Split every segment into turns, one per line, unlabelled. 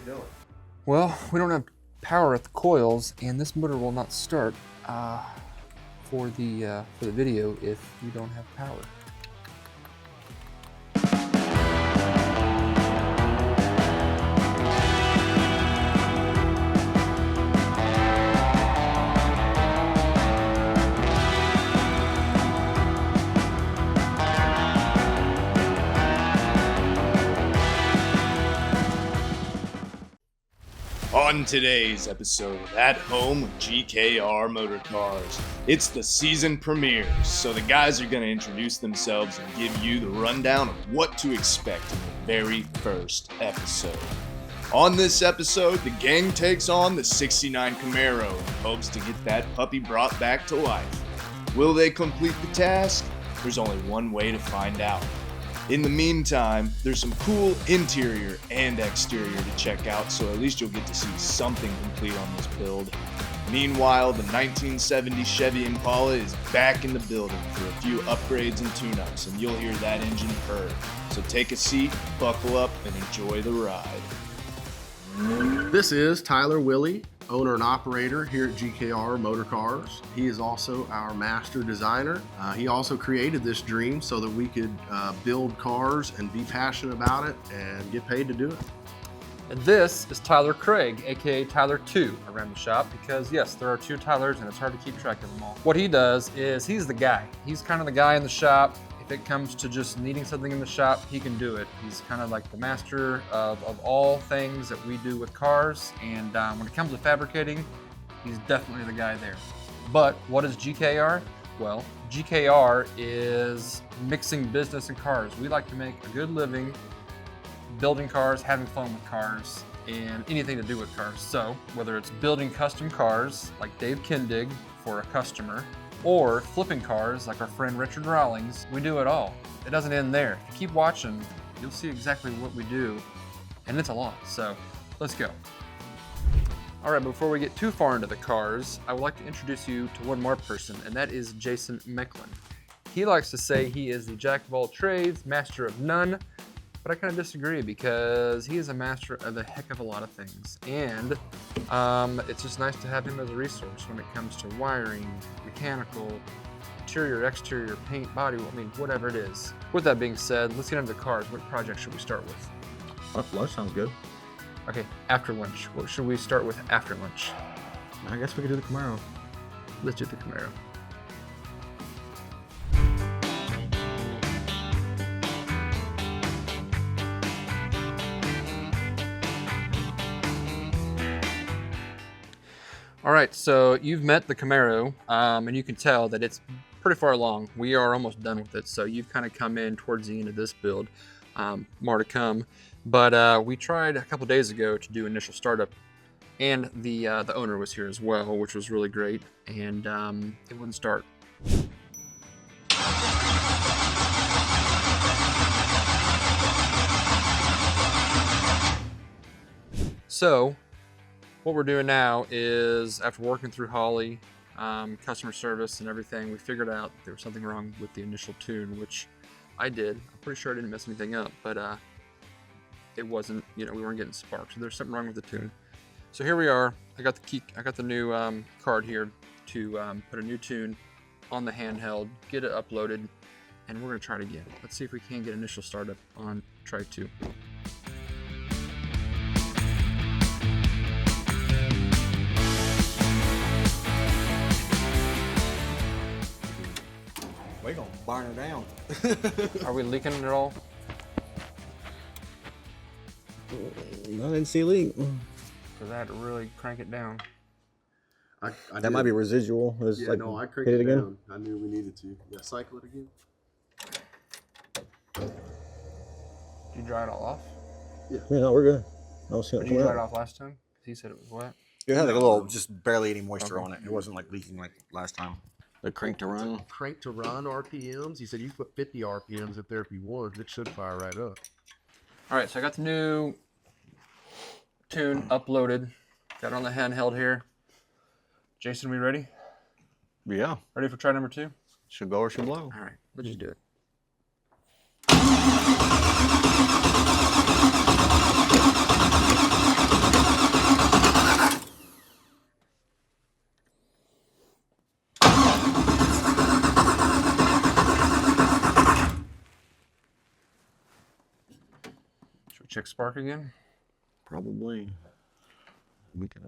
doing?
Well, we don't have power at the coils, and this motor will not start for the video if you don't have power.
On today's episode of At Home with GKR Motor Cars, it's the season premiere, so the guys are going to introduce themselves and give you the rundown of what to expect in the very first episode. On this episode, the gang takes on the 69 Camaro and hopes to get that puppy brought back to life. Will they complete the task? There's only one way to find out. In the meantime, there's some cool interior and exterior to check out, so at least you'll get to see something complete on this build. Meanwhile, the 1970 Chevy Impala is back in the building for a few upgrades and tune-ups, and you'll hear that engine purr. So take a seat, buckle up, and enjoy the ride.
This is Tyler Willy, owner and operator here at GKR Motor Cars. He is also our master designer. He also created this dream so that we could build cars and be passionate about it and get paid to do it.
And this is Tyler Craig, aka Tyler 2, around the shop, because yes, there are two Tylers and it's hard to keep track of them all. What he does is he's the guy. He's kind of the guy in the shop. If it comes to just needing something in the shop, he can do it. He's kind of like the master of all things that we do with cars. And when it comes to fabricating, he's definitely the guy there. But what is GKR? Well, GKR is mixing business and cars. We like to make a good living building cars, having fun with cars, and anything to do with cars. So whether it's building custom cars like Dave Kindig for a customer, or flipping cars like our friend Richard Rawlings, we do it all. It doesn't end there. If you keep watching, you'll see exactly what we do, and it's a lot, so let's go. All right, before we get too far into the cars, I would like to introduce you to one more person, and that is Jason Mecklin. He likes to say he is the jack of all trades, master of none, but I kind of disagree because he is a master of a heck of a lot of things. And it's just nice to have him as a resource when it comes to wiring, mechanical, interior, exterior, paint, body, I mean, whatever it is. With that being said, let's get into the cars. What project should we start with?
Lunch sounds good.
Okay, after lunch. What should we start with after lunch?
I guess we could do the Camaro.
Let's do the Camaro. All right, so you've met the Camaro, and you can tell that it's pretty far along. We are almost done with it, so you've kind of come in towards the end of this build. More to come, but we tried a couple days ago to do initial startup, and the owner was here as well, which was really great, and it wouldn't start. So what we're doing now is, after working through Holly, customer service and everything, we figured out there was something wrong with the initial tune, which I did. I'm pretty sure I didn't mess anything up, but it wasn't, we weren't getting sparks. So there's something wrong with the tune. So here we are. I got the new card here to put a new tune on the handheld, get it uploaded, and we're gonna try it again. Let's see if we can get initial startup on try 2.
We're gonna burn her down.
Are we leaking it all?
I didn't see a leak.
Because I had to really crank it down.
That might be residual.
Yeah, no, I cranked it down. I knew we needed to. Yeah, cycle it again.
Did you dry it all off?
Yeah.
Yeah, no, we're good. I don't see
Did you dry it off last time? Because he said it was wet.
It had like a little, just barely any moisture on it. It wasn't like leaking like last time. The crank to run.
Crank to run RPMs. He said you put 50 RPMs up there if you want. It should fire right up.
All right, so I got the new tune uploaded. Got it on the handheld here. Jason, we ready?
Yeah.
Ready for try number 2?
Should go or should blow.
All right, let's just do it. check spark again?
Probably. We can,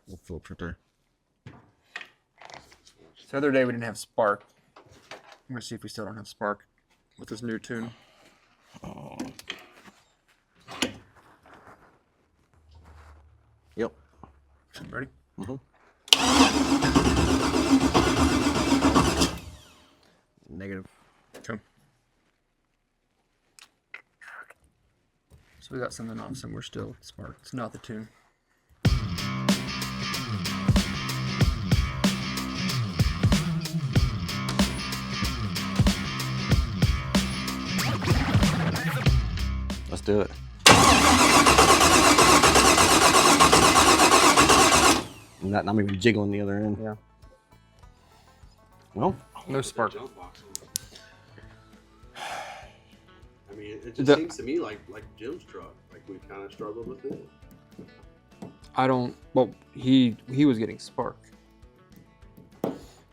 we'll Phillips right there.
The other day we didn't have spark. I'm gonna see if we still don't have spark with this new tune.
Oh. Yep.
Ready?
Mm-hmm. Negative.
Okay. So we got something off somewhere still. Spark. It's not the tune.
Let's do it. I'm even jiggling the other end.
Yeah.
Well,
No spark.
I mean, it just seems to me like Jim's truck. Like we kind of struggled with it.
I don't. Well, he was getting spark,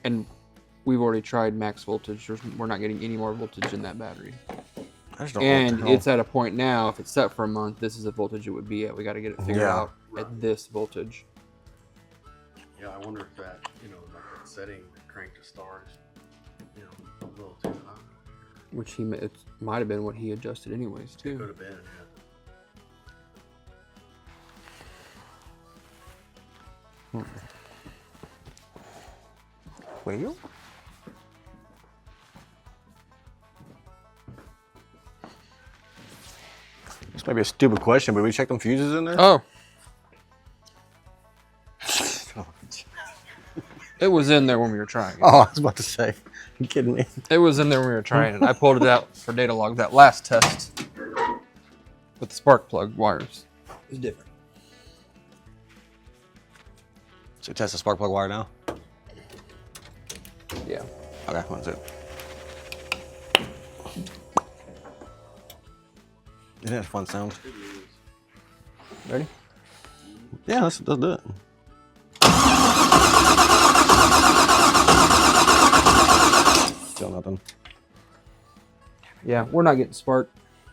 and we've already tried max voltage. We're not getting any more voltage in that battery.
I just don't
And
know.
it's at a point now. If it's set for a month, this is the voltage it would be at. We got to get it figured out at this voltage.
Yeah, I wonder if that, like that setting, the crank to start, a little too high.
Which it might have been what he adjusted anyways too.
Could have been. Yeah.
Well, this might be a stupid question, but we checked them fuses in there?
Oh, it was in there when we were trying it.
Oh, I was about to say. You kidding me?
It was in there when we were trying it. I pulled it out for data log. That last test with the spark plug wires is different.
So test the spark plug wire now?
Yeah.
Okay, that's it. Isn't that a fun sound?
Ready?
Yeah, let's do it. Still nothing.
Yeah, we're not getting spark.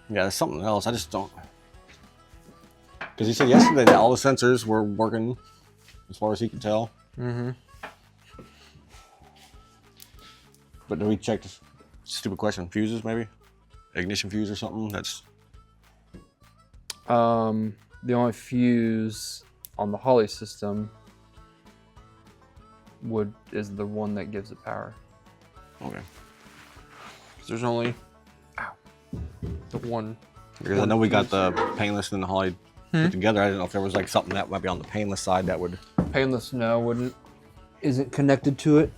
Yeah, there's something else. I just don't. Because he said yesterday that all the sensors were working as far as he could tell.
Mm-hmm.
But did we check this stupid question? Fuses, maybe? Ignition fuse or something? That's.
The only fuse on the Holly system is the one that gives it power.
Okay.
'Cause there's only the one.
Because I know we got the painless and the Holly put together. I didn't know if there was like something that might be on the painless side that would.
Painless, no, isn't connected to it.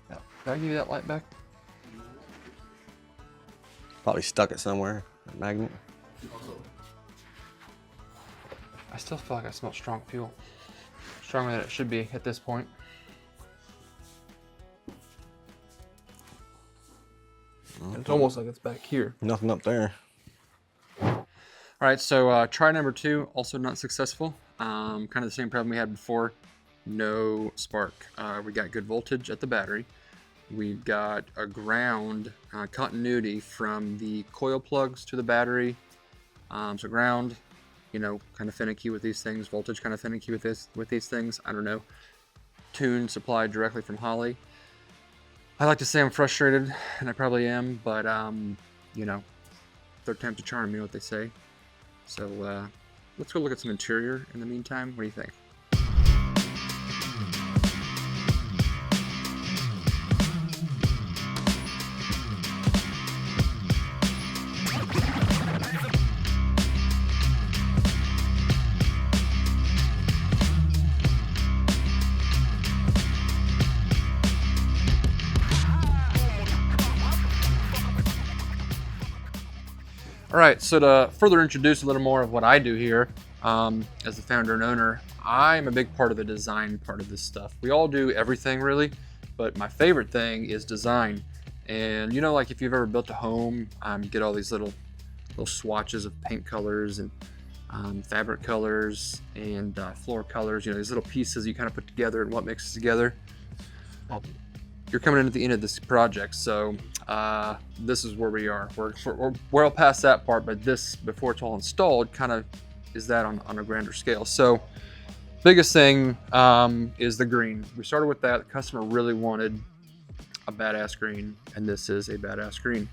Did I give you that light back?
Probably stuck it somewhere. That magnet.
I still feel like I smell strong fuel. Stronger than it should be at this point. It's almost like it's back here.
Nothing up there.
All right, so try number 2, also not successful. Kind of the same problem we had before. No spark. We got good voltage at the battery. We've got a ground continuity from the coil plugs to the battery. So ground, kind of finicky with these things. Voltage kind of finicky with these things. I don't know. Tune supplied directly from Holly. I like to say I'm frustrated, and I probably am, but third time's a charm, you know what they say. So let's go look at some interior in the meantime. What do you think? All right, so to further introduce a little more of what I do here as the founder and owner, I'm a big part of the design part of this stuff. We all do everything really, but my favorite thing is design. And like if you've ever built a home, you get all these little swatches of paint colors and fabric colors and floor colors, these little pieces you kind of put together and what mixes together. you're coming in at the end of this project. So this is where we are. We're well past that part, but this, before it's all installed, kind of is that on a grander scale. So biggest thing is the green. We started with that. The customer really wanted a badass green, and this is a badass green.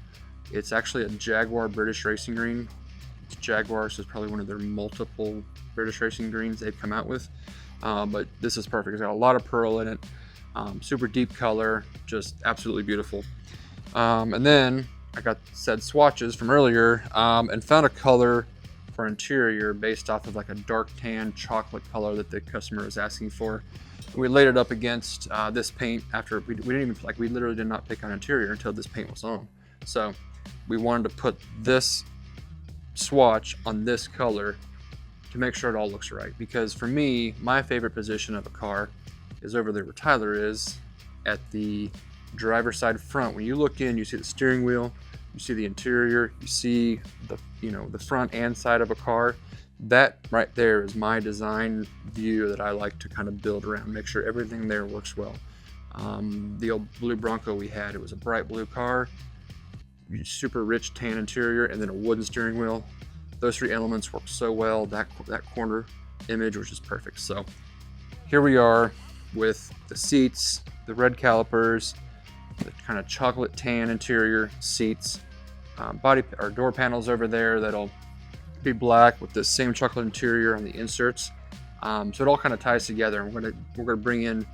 It's actually a Jaguar British Racing green. It's Jaguar, so it's probably one of their multiple British Racing greens they've come out with. But this is perfect. It's got a lot of pearl in it. Super deep color, just absolutely beautiful. And then I got said swatches from earlier and found a color for interior based off of like a dark tan chocolate color that the customer was asking for. We laid it up against this paint after we didn't even, like, we literally did not pick on interior until this paint was on. So we wanted to put this swatch on this color to make sure it all looks right, because for me, my favorite position of a car is over there where Tyler is, at the driver's side front. When you look in, you see the steering wheel, you see the interior, you see the, you know, the front and side of a car. That right there is my design view that I like to kind of build around, make sure everything there works well. The old blue Bronco we had, it was a bright blue car, super rich tan interior, and then a wooden steering wheel. Those three elements work so well. That corner image was just perfect. So here we are with the seats, the red calipers, the kind of chocolate tan interior seats, body or door panels over there that'll be black with the same chocolate interior on the inserts. So it all kind of ties together. And we're gonna bring in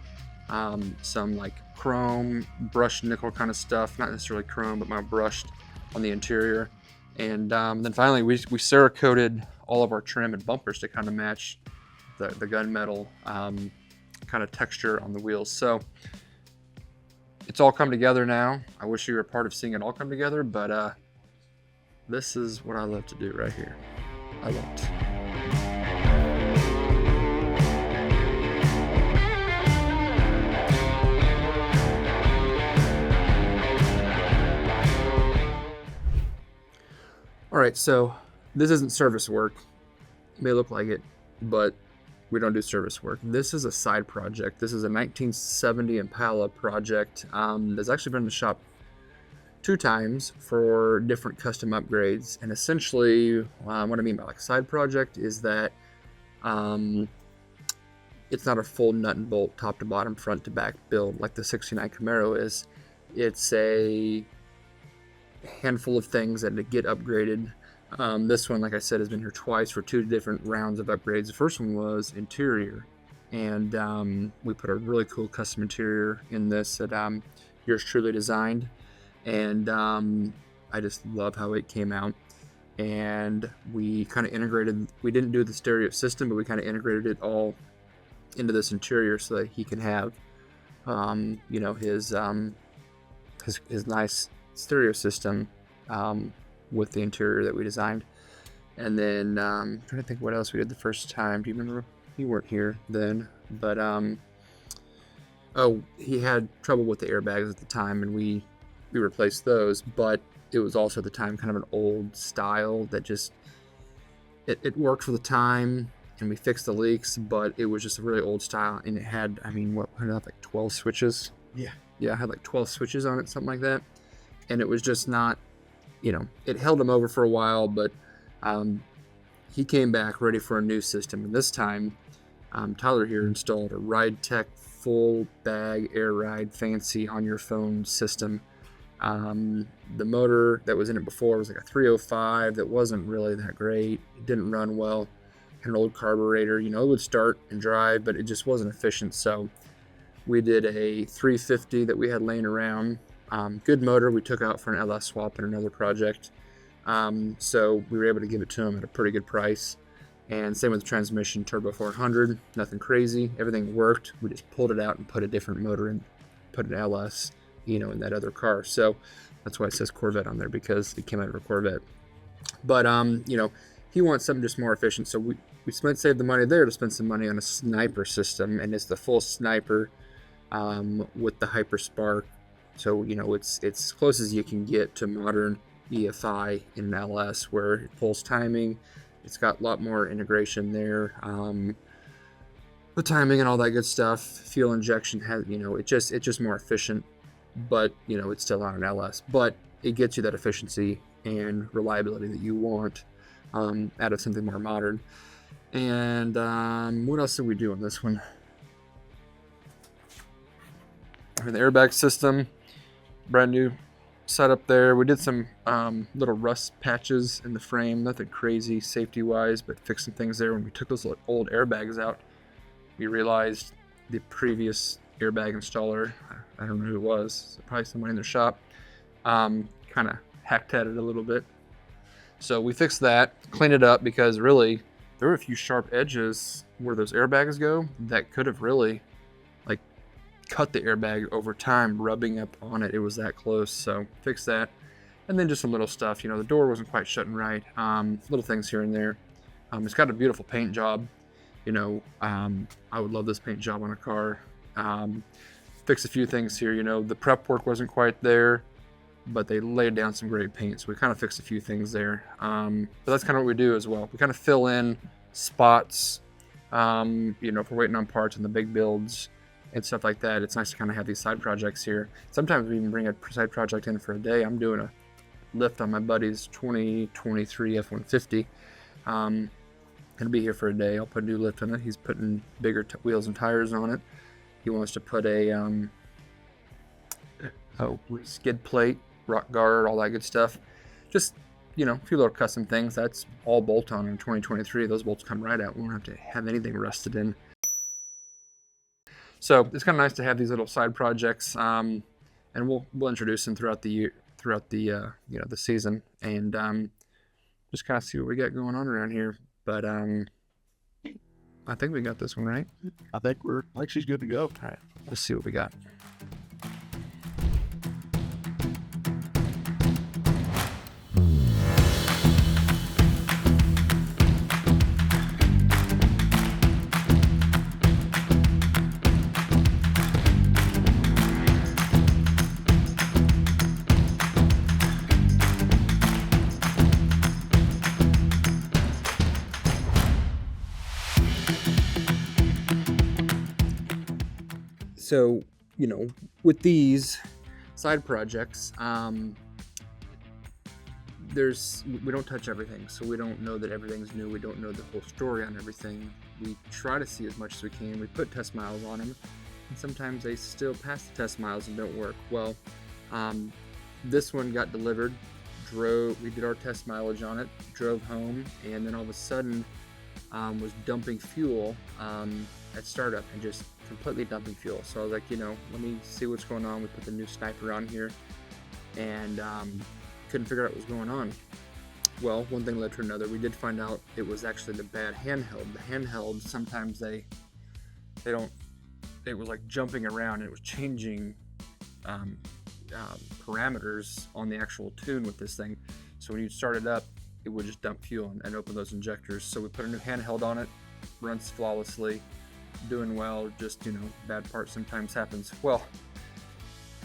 some like chrome, brushed nickel kind of stuff, not necessarily chrome, but more brushed on the interior. And then finally, we Cerakoted all of our trim and bumpers to kind of match the gunmetal kind of texture on the wheels. So it's all come together now. I wish you were a part of seeing it all come together, but this is what I love to do right here. I love it. All right, so this isn't service work. It may look like it, but we don't do service work. This is a side project. This is a 1970 Impala project that's actually been in the shop 2 times for different custom upgrades. And essentially, what I mean by like side project is that it's not a full nut and bolt, top to bottom, front to back build like the 69 Camaro is. It's a handful of things that get upgraded. This one, like I said, has been here twice for 2 different rounds of upgrades. The first one was interior, and we put a really cool custom interior in this that yours truly designed, and I just love how it came out. And we kind of integrated, we didn't do the stereo system, but we kind of integrated it all into this interior so that he can have you know, his nice stereo system with the interior that we designed. And then I'm trying to think what else we did the first time. Do you remember? You weren't here then, but oh, he had trouble with the airbags at the time, and we replaced those. But it was also at the time kind of an old style that just it worked for the time, and we fixed the leaks, but it was just a really old style, and it had, I mean, what had like 12 switches? Yeah, it had like 12 switches on it, something like that. And it was just not, you know, it held him over for a while, but he came back ready for a new system. And this time, Tyler here installed a Ride Tech full bag air ride fancy on your phone system. The motor that was in it before was like a 305 that wasn't really that great. It didn't run well. Had an old carburetor, you know, it would start and drive, but it just wasn't efficient. So we did a 350 that we had laying around. Good motor we took out for an LS swap in another project. So we were able to give it to him at a pretty good price. And same with the transmission, turbo 400, nothing crazy. Everything worked. We just pulled it out and put a different motor in, put an LS, you know, in that other car. So that's why it says Corvette on there, because it came out of a Corvette. But, you know, he wants something just more efficient. So we saved the money there to spend some money on a Sniper system. And it's the full Sniper with the Hyper Spark. So, you know, it's as close as you can get to modern EFI in an LS, where it pulls timing. It's got a lot more integration there. The timing and all that good stuff. Fuel injection has, you know, it's just more efficient. but you know, it's still on an LS, but it gets you that efficiency and reliability that you want out of something more modern. And what else did we do on this one? The airbag system, brand new setup there. We did some little rust patches in the frame, nothing crazy safety wise, but fixed some things there. When we took those old airbags out, we realized the previous airbag installer, I don't know who it was, probably somebody in their shop, kind of hacked at it a little bit. So we fixed that, cleaned it up, because really there were a few sharp edges where those airbags go that could have really like cut the airbag over time, rubbing up on it. It was that close. So fixed that. And then just some little stuff, you know, the door wasn't quite shutting right. Little things here and there. It's got a beautiful paint job. You know, I would love this paint job on a car. Fix a few things here, you know, the prep work wasn't quite there, but they laid down some great paint, so we kind of fixed a few things there. But that's kind of what we do as well. We kind of fill in spots, you know, if we're waiting on parts and the big builds and stuff like that. It's nice to kind of have these side projects here. Sometimes we even bring a side project in for a day. I'm doing a lift on my buddy's 2023 F-150. It'll be here for a day. I'll put a new lift on it. He's putting bigger wheels and tires on it. He wants to put a skid plate, rock guard, all that good stuff. Just, you know, a few little custom things. That's all bolt on in 2023. Those bolts come right out. We won't have to have anything rusted in. So it's kind of nice to have these little side projects, and we'll introduce them throughout the year, throughout the you know, the season, and just kind of see what we got going on around here. But I think we got this one right.
I think she's good to go.
All right, let's see what we got. So, you know, with these side projects, we don't touch everything, so we don't know that everything's new. We don't know the whole story on everything. We try to see as much as we can. We put test miles on them, and sometimes they still pass the test miles and don't work. Well, this one got delivered, we did our test mileage on it, drove home, and then all of a sudden was dumping fuel at startup, and just completely dumping fuel. So I was like, you know, let me see what's going on. We put the new sniper on here, and couldn't figure out what was going on. Well, one thing led to another. We did find out it was actually the bad handheld. The handheld, sometimes they don't, it was like jumping around, and it was changing parameters on the actual tune with this thing. So when you start it up, it would just dump fuel and open those injectors. So we put a new handheld on it, runs flawlessly, doing well. Just, you know, bad part sometimes happens. Well,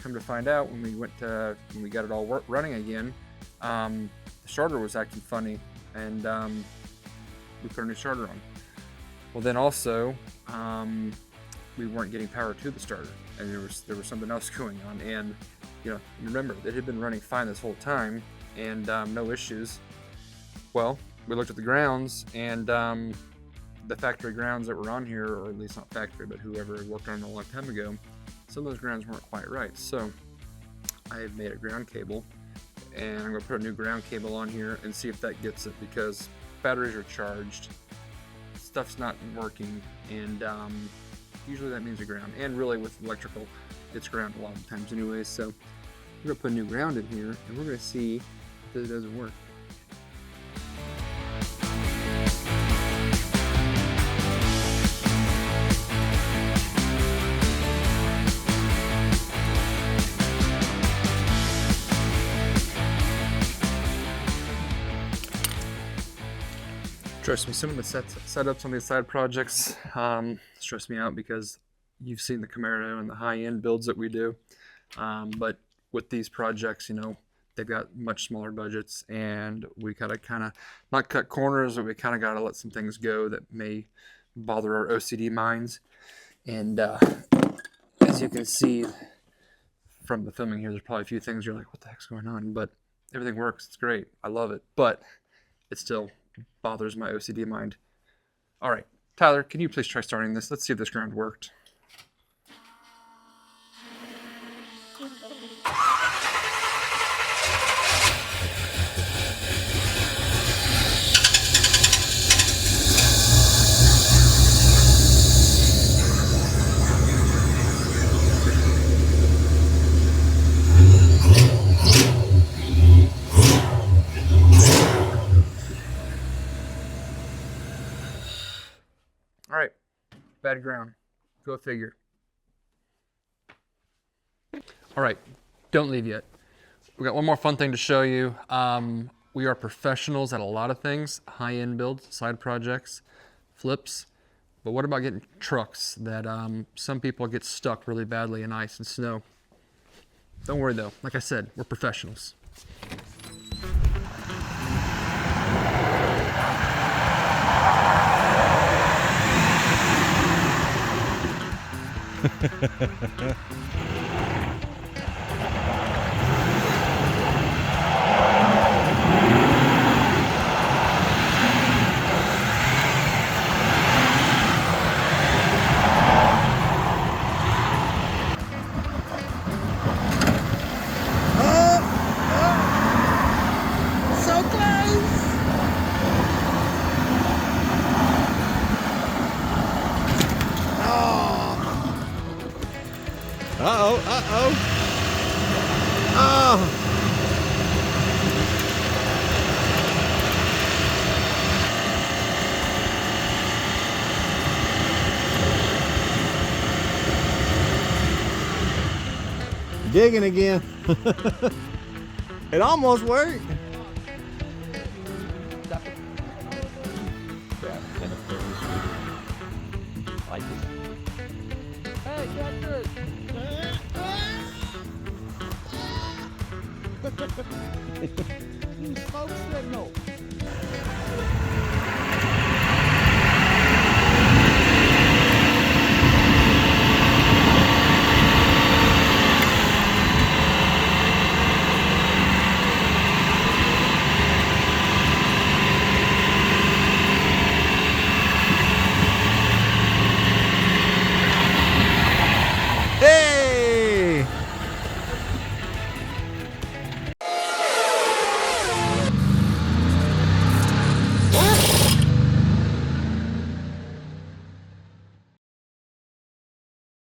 come to find out, when we got it all running again, the starter was acting funny, and we put a new starter on. Well, then also we weren't getting power to the starter, and there was something else going on. And you know, remember, it had been running fine this whole time, and no issues. Well, we looked at the grounds, and the factory grounds that were on here, or at least not factory, but whoever worked on it a long time ago, some of those grounds weren't quite right. So I had made a ground cable, and I'm going to put a new ground cable on here and see if that gets it, because batteries are charged, stuff's not working, and usually that means a ground. And really with electrical, it's ground a lot of times anyways. So we're going to put a new ground in here, and we're going to see if it doesn't work. Trust me, some of the setups on these side projects stress me out, because you've seen the Camaro and the high-end builds that we do. But with these projects, you know, they've got much smaller budgets, and we gotta kind of not cut corners, but we kind of gotta let some things go that may bother our OCD minds. And as you can see, from the filming here, there's probably a few things you're like, what the heck's going on? But everything works. It's great. I love it. But it still bothers my OCD mind. All right, Tyler, can you please try starting this? Let's see if this ground worked. All right, bad ground. Go figure. All right, don't leave yet. We got one more fun thing to show you. We are professionals at a lot of things, high-end builds, side projects, flips. But what about getting trucks that some people get stuck really badly in ice and snow? Don't worry though, like I said, we're professionals.
Digging again. It almost worked.
Hey, catch this! Smoke signal!